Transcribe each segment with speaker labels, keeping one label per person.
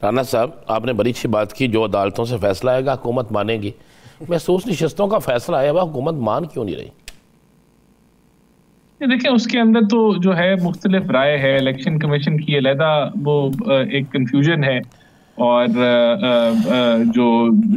Speaker 1: राना साहब, आपने बड़ी अच्छी बात की, जो अदालतों से फैसला आएगा हुकूमत मानेगी। महसूस नशस्तों का फैसला आया हुआ, हुकूमत मान क्यों नहीं रही?
Speaker 2: देखिए, उसके अंदर तो जो है मुख्तलिफ राय है। इलेक्शन कमीशन की अलहदा वो एक कंफ्यूजन है, और जो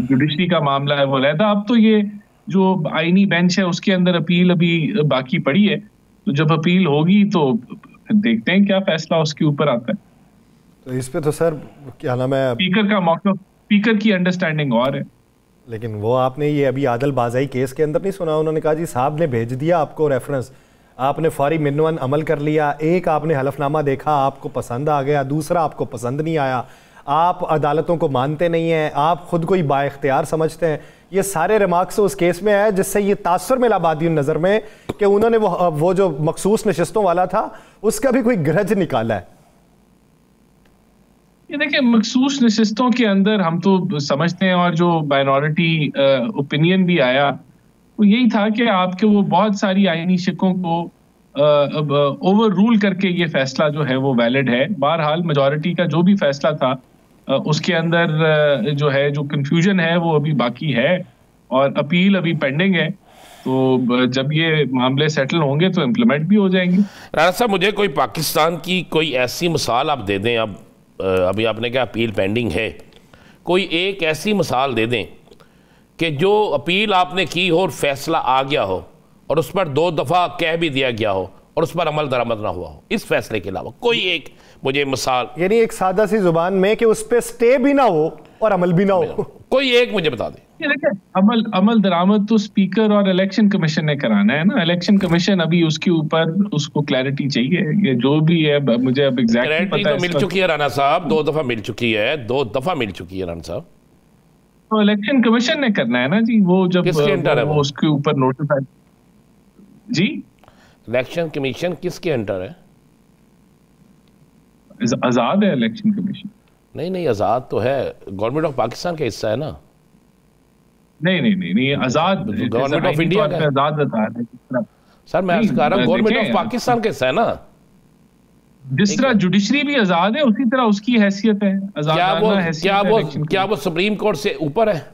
Speaker 2: जुडिशरी का मामला है वो अलहदा। अब तो ये जो आईनी बेंच है उसके अंदर अपील अभी बाकी पड़ी है, तो जब अपील होगी तो फिर देखते हैं क्या फैसला उसके ऊपर आता है।
Speaker 3: तो इस पे तो सर क्या नाम है,
Speaker 2: स्पीकर का मौका, स्पीकर की अंडरस्टैंडिंग और है।
Speaker 3: लेकिन वो आपने ये अभी आदल बाज़ाई केस के अंदर नहीं सुना? उन्होंने कहा जी साहब ने भेज दिया आपको रेफरेंस, आपने फौरी मिनवन अमल कर लिया। एक आपने हलफनामा देखा, आपको पसंद आ गया, दूसरा आपको पसंद नहीं आया। आप अदालतों को मानते नहीं हैं, आप खुद को ही बाइख्तियार समझते हैं। ये सारे रिमार्क्स उस केस में आए जिससे ये तासुर मिला बादी नज़र में कि उन्होंने वो जो मखसूस नशिस्तों वाला था उसका भी कोई ग्रज निकाला है।
Speaker 2: ये देखिए, मखसूस नशिस्तों के अंदर हम तो समझते हैं, और जो माइनॉरिटी ओपिनियन भी आया वो यही था कि आपके वो बहुत सारी आईनी शिकों को ओवर रूल करके ये फैसला जो है वो वैलिड है। बहरहाल मेजॉरिटी का जो भी फैसला था उसके अंदर जो है जो कंफ्यूजन है वो अभी बाकी है, और अपील अभी पेंडिंग है। तो जब ये मामले सेटल होंगे तो इम्प्लीमेंट भी हो जाएंगे।
Speaker 1: राना साहब, मुझे कोई पाकिस्तान की कोई ऐसी मिसाल आप दे दें। अब अभी आपने कहा अपील पेंडिंग है, कोई एक ऐसी मिसाल दे दें कि जो अपील आपने की हो और फैसला आ गया हो और उस पर 2 दफ़ा कह भी दिया गया हो और उस पर अमल दरामद ना हुआ हो, इस फैसले के अलावा कोई एक मुझे मिसाल,
Speaker 3: यानी एक सादा सी जुबान में कि उस पर स्टे भी ना हो और अमल भी ना हो,
Speaker 1: कोई एक मुझे बता दें।
Speaker 2: ये देखिए, अमल दरामद तो स्पीकर और इलेक्शन कमीशन ने कराना है ना। इलेक्शन कमीशन अभी उसके ऊपर उसको क्लैरिटी चाहिए। ये जो भी है मुझे अब एग्जैक्टली
Speaker 1: क्लैरिटी
Speaker 2: पता
Speaker 1: तो
Speaker 2: है
Speaker 1: मिल चुकी है राना साहब, 2 दफ़ा मिल चुकी है, 2 दफ़ा मिल चुकी है राना साहब।
Speaker 2: तो इलेक्शन कमीशन ने करना है ना जी। वो जब
Speaker 1: किसके अंडर है
Speaker 2: वो उसके ऊपर नोटिफाई जी।
Speaker 1: इलेक्शन कमीशन किसके अंडर है?
Speaker 2: आजाद है इलेक्शन कमीशन।
Speaker 1: नहीं नहीं, आज़ाद तो है, गवर्नमेंट ऑफ पाकिस्तान का हिस्सा है ना।
Speaker 2: नहीं, आजाद
Speaker 1: गवर्नमेंट ऑफ इंडिया का
Speaker 2: आजाद बता रहे हैं।
Speaker 1: सर, मैं अर्ज कर रहा हूँ गवर्नमेंट ऑफ पाकिस्तान का हिस्सा है ना।
Speaker 2: जिस तरह जुडिशरी भी आजाद है उसी तरह उसकी हैसियत है।
Speaker 1: क्या वो सुप्रीम कोर्ट से ऊपर है?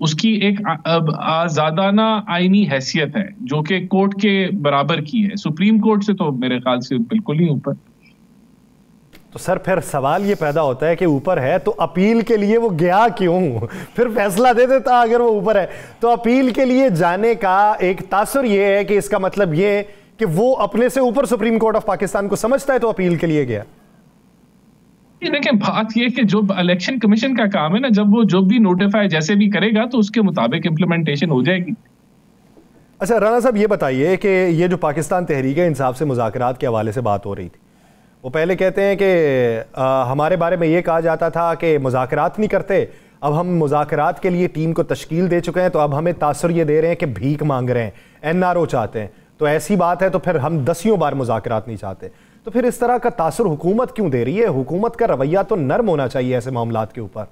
Speaker 2: उसकी एक आजादाना आईनी हैसियत है जो कि कोर्ट के बराबर की है। सुप्रीम कोर्ट से तो मेरे ख्याल से बिल्कुल ही ऊपर।
Speaker 3: तो सर फिर सवाल ये पैदा होता है कि ऊपर है तो अपील के लिए वो गया क्यों? फिर फैसला दे देता अगर वो ऊपर है तो। अपील के लिए जाने का एक तासुर ये है कि इसका मतलब ये कि वो अपने से ऊपर सुप्रीम कोर्ट ऑफ पाकिस्तान को समझता है तो अपील के लिए गया।
Speaker 2: देखिए, बात यह कि जो इलेक्शन कमीशन का काम है ना, जब वो जो भी नोटिफाई जैसे भी करेगा तो उसके मुताबिक इम्प्लीमेंटेशन हो जाएगी।
Speaker 3: अच्छा राना साहब, ये बताइए कि ये जो पाकिस्तान तहरीक इंसाफ से मुज़ाकरात के हवाले से बात हो रही थी, वो पहले कहते हैं कि हमारे बारे में ये कहा जाता था कि मुज़ाकरात नहीं करते, अब हम मुज़ाकरात के लिए टीम को तश्कील दे चुके हैं, तो अब हमें तासुर ये दे रहे हैं कि भीख मांग रहे हैं, NRO चाहते हैं। तो ऐसी बात है तो फिर हम 10 बार मुज़ाकरात नहीं चाहते। तो फिर इस तरह का तासुर हुकूमत क्यों दे रही है? हुकूमत का रवैया तो नर्म होना चाहिए ऐसे मामलात के ऊपर।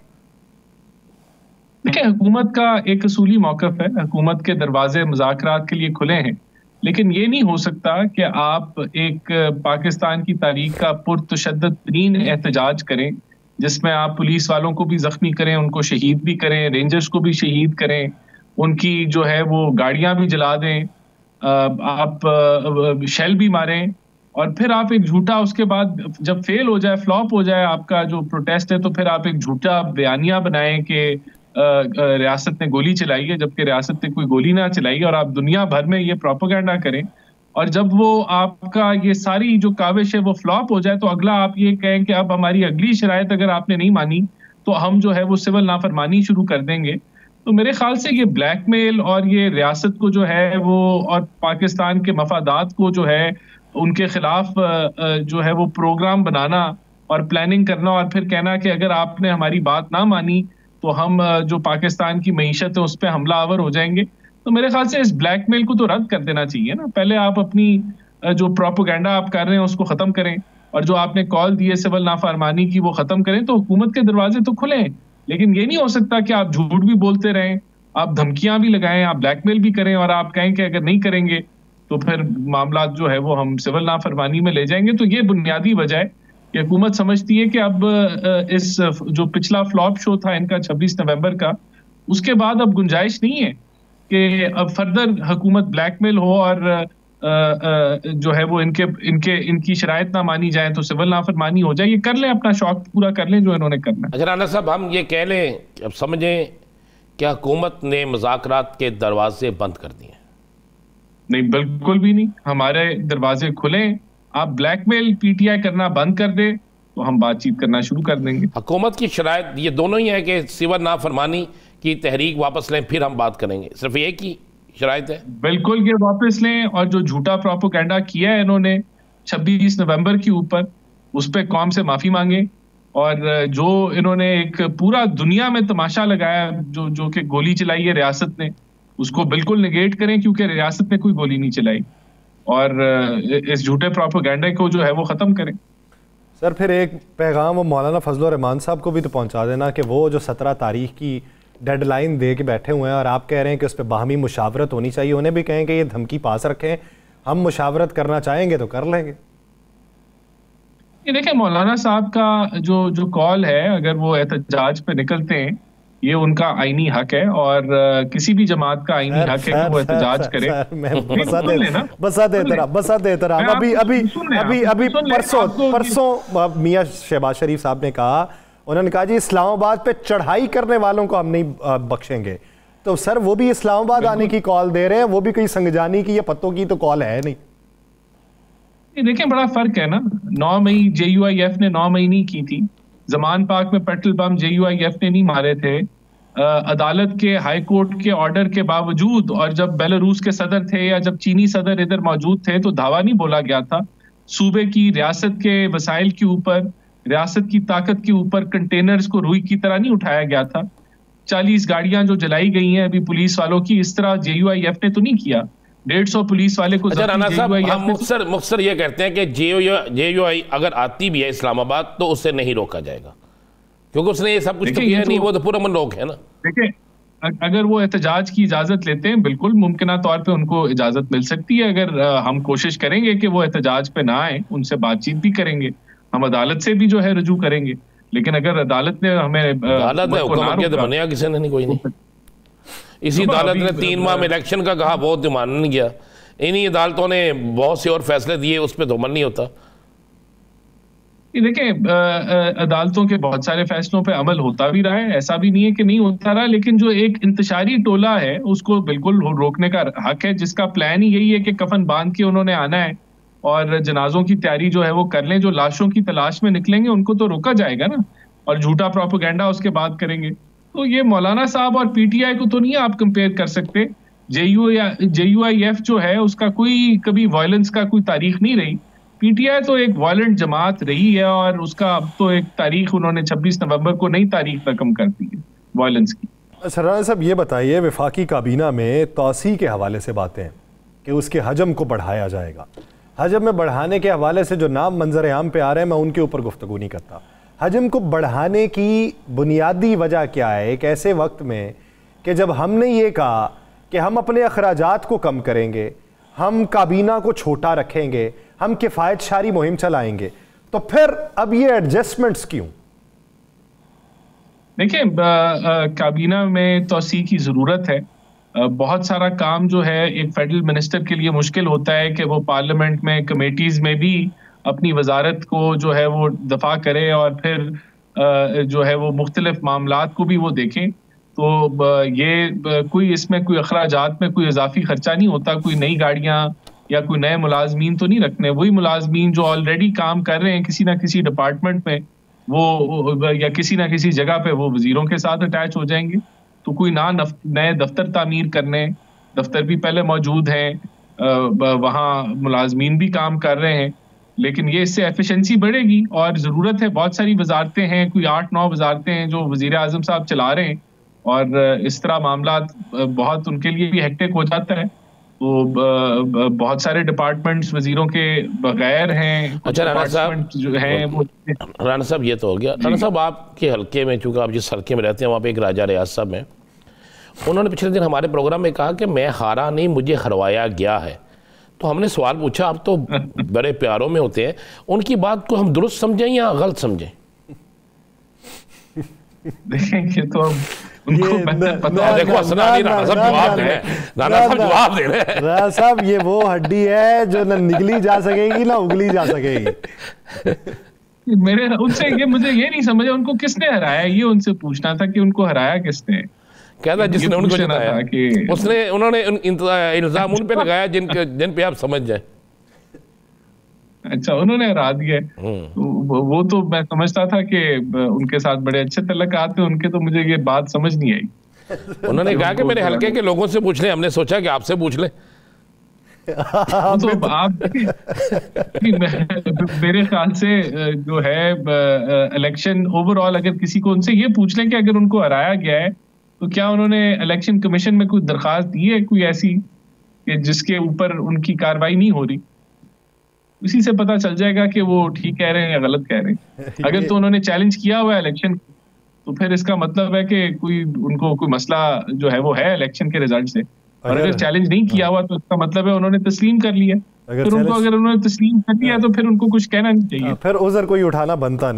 Speaker 2: देखिए, हुकूमत का एक असूली मौक़िफ़ है, हुकूमत के दरवाजे मुज़ाकरात के लिए खुले हैं, लेकिन ये नहीं हो सकता कि आप एक पाकिस्तान की तारीख का पुरतशद्दुद तरीन एहतजाज करें जिसमें आप पुलिस वालों को भी जख्मी करें, उनको शहीद भी करें, रेंजर्स को भी शहीद करें, उनकी जो है वो गाड़ियां भी जला दें, आप शेल भी मारें, और फिर आप एक झूठा, उसके बाद जब फेल हो जाए, फ्लॉप हो जाए आपका जो प्रोटेस्ट है, तो फिर आप एक झूठा बयानिया बनाएं कि रियासत ने गोली चलाई है, जबकि रियासत ने कोई गोली ना चलाई, और आप दुनिया भर में ये प्रोपेगेंडा करें। और जब वो आपका ये सारी जो काविश है वो फ्लॉप हो जाए, तो अगला आप ये कहें कि अब हमारी अगली शराइत अगर आपने नहीं मानी तो हम जो है वो सिविल नाफरमानी शुरू कर देंगे। तो मेरे ख्याल से ये ब्लैकमेल और ये रियासत को जो है वो, और पाकिस्तान के मफादात को जो है उनके खिलाफ जो है वो प्रोग्राम बनाना और प्लानिंग करना, और फिर कहना कि अगर आपने हमारी बात ना मानी तो हम जो पाकिस्तान की मईशत है उस पर हमला आवर हो जाएंगे। तो मेरे ख्याल से इस ब्लैकमेल को तो रद्द कर देना चाहिए ना। पहले आप अपनी जो प्रोपेगेंडा आप कर रहे हैं उसको खत्म करें, और जो आपने कॉल दी है सिविल नाफरमानी की वो खत्म करें। तो हुकूमत के दरवाजे तो खुले हैं, लेकिन ये नहीं हो सकता कि आप झूठ भी बोलते रहें, आप धमकियां भी लगाएं, आप ब्लैकमेल भी करें, और आप कहें कि अगर नहीं करेंगे तो फिर मामला जो है वो हम सिविल नाफरमानी में ले जाएंगे। तो ये बुनियादी वजह है कि हुकूमत समझती है कि अब इस जो पिछला फ्लॉप शो था इनका 26 नवंबर का, उसके बाद अब गुंजाइश नहीं है कि अब फर्दर हुकूमत ब्लैकमेल हो और जो है वो इनकी शराइत ना मानी जाए तो सिविल नाफरमानी हो जाए। ये कर लें, अपना शौक पूरा कर लें जो इन्होंने करना है।
Speaker 1: अच्छा राना साहब, हम ये कह लें, अब समझें क्या हुकूमत ने मुज़ाकरात के दरवाजे बंद कर दिए?
Speaker 2: नहीं, बिल्कुल भी नहीं, हमारे दरवाजे खुले। आप ब्लैकमेल पीटीआई करना बंद कर दे तो हम बातचीत करना शुरू कर देंगे।
Speaker 1: हुकूमत की शराइत ये दोनों ही है कि सिविल नाफरमानी की तहरीक वापस लें फिर हम बात करेंगे, सिर्फ एक ही शराइत है?
Speaker 2: बिल्कुल, ये वापस लें और जो झूठा प्रोपेगेंडा किया है इन्होंने 26 नवंबर के ऊपर, उस पर कौम से माफी मांगे। और जो इन्होंने एक पूरा दुनिया में तमाशा लगाया जो कि गोली चलाई है रियासत ने, उसको बिल्कुल निगेट करें, क्योंकि रियासत ने कोई गोली नहीं चलाई। और इस झूठे प्रोपेगेंडा को जो है वो खत्म करें।
Speaker 3: सर फिर एक पैगाम वो मौलाना फजल रहमान साहब को भी तो पहुंचा देना कि वो जो 17 तारीख की डेडलाइन दे के बैठे हुए हैं और आप कह रहे हैं कि उस पर बाहमी मुशावरत होनी चाहिए, उन्हें भी कहें कि ये धमकी पास रखें, हम मुशावरत करना चाहेंगे तो कर लेंगे।
Speaker 2: ये देखें, मौलाना साहब का जो कॉल है, अगर वो एहतजाज पे निकलते हैं, ये उनका आईनी हक है और किसी भी जमात का आईनी हक है कि वो एहतजाज करे।
Speaker 3: बसा दे तरह अभी परसों मियां शहबाज शरीफ साहब ने कहा, उन्होंने कहा जी इस्लामाबाद पे चढ़ाई करने वालों को हम नहीं बख्शेंगे। तो सर वो भी इस्लामाबाद आने की कॉल दे रहे हैं, वो भी कोई संगजानी की या पत्तों की तो कॉल है नहीं।
Speaker 2: देखें, बड़ा फर्क है ना। 9 मई JUIF ने 9 मई नहीं की थी। जमान पार्क में पेट्रोल बम JUIF ने नहीं मारे थे। अदालत के हाई कोर्ट के ऑर्डर के बावजूद, और जब बेलारूस के सदर थे या जब चीनी सदर इधर मौजूद थे, तो दावा नहीं बोला गया था। सूबे की रियासत के वसाइल के ऊपर, रियासत की ताकत के ऊपर कंटेनर्स को रुई की तरह नहीं उठाया गया था। 40 गाड़ियां जो जलाई गई हैं अभी पुलिस वालों की, इस तरह JUIF ने तो नहीं किया। 150 पुलिस वाले को।
Speaker 1: अच्छा राना साहब, हम मुख्तसर ये कहते हैं कि JUI अगर आती भी है इस्लामाबाद तो उससे नहीं रोका जाएगा, क्योंकि उसने ये सब कुछ तो किया नहीं, वो तो पूरा मन रोक है ना।
Speaker 2: देखिए, अगर वो एहतजाज की इजाजत लेते हैं, बिल्कुल मुमकिन तौर पे उनको इजाजत मिल सकती है। अगर हम कोशिश करेंगे कि वो एहतजाज पे ना आए, उनसे बातचीत भी करेंगे, हम अदालत से भी जो है रजू करेंगे। लेकिन अगर अदालत ने हमें
Speaker 1: बनया किसी ने नहीं, कोई नहीं। इसी अदालत ने 3 माह में इलेक्शन का कहा, बहुत तो मान नहीं गया। इन्हीं अदालतों ने बहुत से और फैसले दिए, उस पर तो अमल नहीं होता।
Speaker 2: देखें, अदालतों के बहुत सारे फैसलों पे अमल होता भी रहा है, ऐसा भी नहीं है कि नहीं होता रहा। लेकिन जो एक इंतशारी टोला है उसको बिल्कुल रोकने का हक है, जिसका प्लान ही यही है कि कफन बांध के उन्होंने आना है और जनाजों की तैयारी जो है वो कर लें। जो लाशों की तलाश में निकलेंगे उनको तो रोका जाएगा ना, और झूठा प्रोपेगेंडा उसके बाद करेंगे। तो ये मौलाना साहब और PTI को तो नहीं आप कंपेयर कर सकते। JUIF जो है उसका कोई कभी वायलेंस का कोई तारीख नहीं रही। PTI तो एक वायलेंट जमात रही है और उसका अब तो एक तारीख उन्होंने 26 नवंबर को नई तारीख रकम कर दी है वायलेंस की।
Speaker 3: अच्छा राना साहब ये बताइए, वफाकी काबीना में तौसी के हवाले से बातें हैं कि उसके हजम को बढ़ाया जाएगा। हजम में बढ़ाने के हवाले से जो नाम मंजर आम पे आ रहे हैं, मैं उनके ऊपर गुफ्तगू नहीं करता। हजम को बढ़ाने की बुनियादी वजह क्या है एक ऐसे वक्त में कि जब हमने ये कहा कि हम अपने अखराजात को कम करेंगे, हम काबीना को छोटा रखेंगे, हम किफ़ायत शारी मुहिम चलाएंगे, तो फिर अब ये एडजस्टमेंट्स क्यों?
Speaker 2: देखिए, काबीना में तौसी की ज़रूरत है। बहुत सारा काम जो है एक फेडरल मिनिस्टर के लिए मुश्किल होता है कि वो पार्लियामेंट में कमेटीज़ में भी अपनी वजारत को जो है वो दफा करे और फिर जो है वो मुख्तलिफ मामलात को भी वो देखें। तो ये कोई इसमें कोई अखराजात में कोई इजाफी खर्चा नहीं होता। कोई नई गाड़ियाँ या कोई नए मुलाजमीन तो नहीं रखने। वही मुलाजमीन जो ऑलरेडी काम कर रहे हैं किसी ना किसी डिपार्टमेंट में, वो या किसी ना किसी जगह पे वो वजीरों के साथ अटैच हो जाएंगे। तो कोई नए दफ्तर तामीर करने, दफ्तर भी पहले मौजूद हैं, वहाँ मुलाजमीन भी काम कर रहे हैं, लेकिन ये इससे एफिशिएंसी बढ़ेगी। और ज़रूरत है, बहुत सारी वजारतें हैं, कोई 8-9 वजारतें हैं जो वज़ीर आज़म साहब चला रहे हैं, और इस तरह मामलात बहुत उनके लिए भी हेक्टिक हो जाता है। तो बहुत सारे डिपार्टमेंट्स वजीरों के बगैर हैं।
Speaker 1: अच्छा राना साहब
Speaker 2: जो हैं वो,
Speaker 1: राना साहब ये तो हो गया। राना साहब आपके हल्के में, चूँकि आप जिस हल्के में रहते हैं वहाँ पे एक राजा रियाज साहब हैं, उन्होंने पिछले दिन हमारे प्रोग्राम में कहा कि मैं हारा नहीं, मुझे हरवाया गया है। तो हमने सवाल पूछा, आप तो बड़े प्यारों में होते हैं, उनकी बात को हम दुरुस्त समझें या गलत समझें?
Speaker 2: देखेंगे तो अब उनको पता है।
Speaker 1: देखो असनानी राणा साहब जवाब दे रहे हैं, राणा साहब जवाब दे रहे हैं।
Speaker 3: राणा साहब ये वो हड्डी है जो न निगली जा सकेगी ना उगली जा सकेगी।
Speaker 2: मेरे उनसे ये मुझे ये नहीं समझ उनको किसने हराया, ये उनसे पूछना था कि उनको हराया किसने।
Speaker 1: कहता जिसने उनको जिताया कि उसने, उन्होंने इल्जाम उन पे लगाया जिन पे आप समझ जाए।
Speaker 2: अच्छा, उन्होंने हरा दिया। तो वो तो मैं समझता था कि उनके साथ बड़े अच्छे तल्लुकात थे उनके, तो मुझे ये बात समझ नहीं आई।
Speaker 1: उन्होंने कहा कि मेरे हल्के के लोगों से पूछ ले, हमने सोचा कि आपसे पूछ ले।
Speaker 2: तो आप मेरे ख्याल से जो है इलेक्शन ओवरऑल, अगर किसी को उनसे ये पूछ लें कि अगर उनको हराया गया है तो क्या उन्होंने इलेक्शन कमीशन में कोई दरखास्त दी है कोई ऐसी कि जिसके ऊपर उनकी कार्रवाई नहीं हो रही, उसी से पता चल जाएगा कि वो ठीक कह रहे हैं या गलत कह रहे हैं। अगर तो उन्होंने चैलेंज किया हुआ है इलेक्शन, तो फिर इसका मतलब है कि कोई उनको कोई मसला जो है वो है इलेक्शन के रिजल्ट से। और अगर चैलेंज नहीं किया हुआ तो इसका मतलब है उन्होंने तस्लीम कर लिया। फिर उनको, अगर उन्होंने तस्लीम कर लिया तो फिर उनको कुछ कहना नहीं चाहिए,
Speaker 3: फिर उज़र कोई उठाना बनता नहीं।